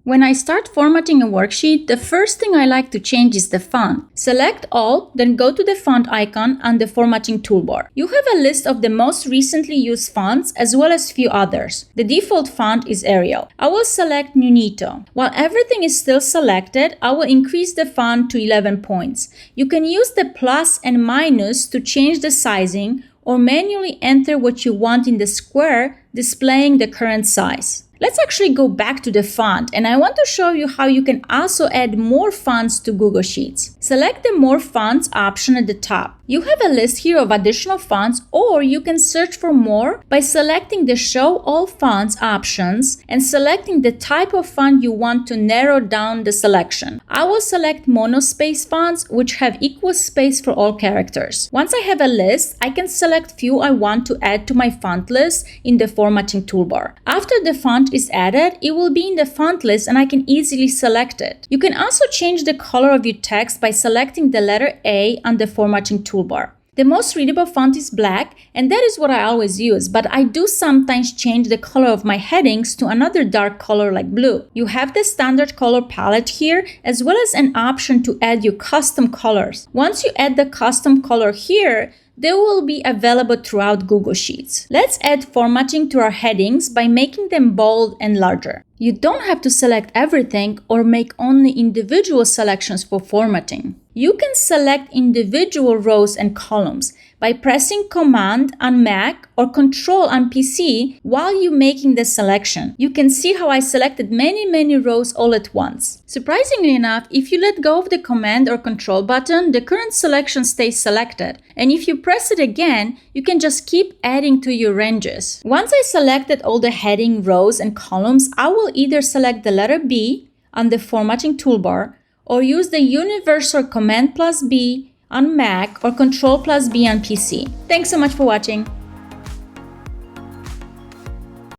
When I start formatting a worksheet, the first thing I like to change is the font. Select all, then go to the font icon on the formatting toolbar. You have a list of the most recently used fonts as well as few others. The default font is Arial. I will select Nunito. While everything is still selected, I will increase the font to 11 points. You can use the plus and minus to change the sizing or manually enter what you want in the square displaying the current size. Let's actually go back to the font, and I want to show you how you can also add more fonts to Google Sheets. Select the More Fonts option at the top. You have a list here of additional fonts, or you can search for more by selecting the Show All Fonts options and selecting the type of font you want to narrow down the selection. I will select monospace fonts, which have equal space for all characters. Once I have a list, I can select few I want to add to my font list in the formatting toolbar. After the font is added, it will be in the font list and I can easily select it. You can also change the color of your text by selecting the letter A on the formatting toolbar. The most readable font is black, and that is what I always use, but I do sometimes change the color of my headings to another dark color like blue. You have the standard color palette here, as well as an option to add your custom colors. Once you add the custom color here, they will be available throughout Google Sheets. Let's add formatting to our headings by making them bold and larger. You don't have to select everything or make only individual selections for formatting. You can select individual rows and columns by pressing Command on Mac or Control on PC while you're making the selection. You can see how I selected many rows all at once. Surprisingly enough, if you let go of the Command or Control button, the current selection stays selected. And if you press it again, you can just keep adding to your ranges. Once I selected all the heading rows and columns, I will either select the letter B on the formatting toolbar or use the universal Command plus B on Mac or Control plus B on PC. Thanks so much for watching.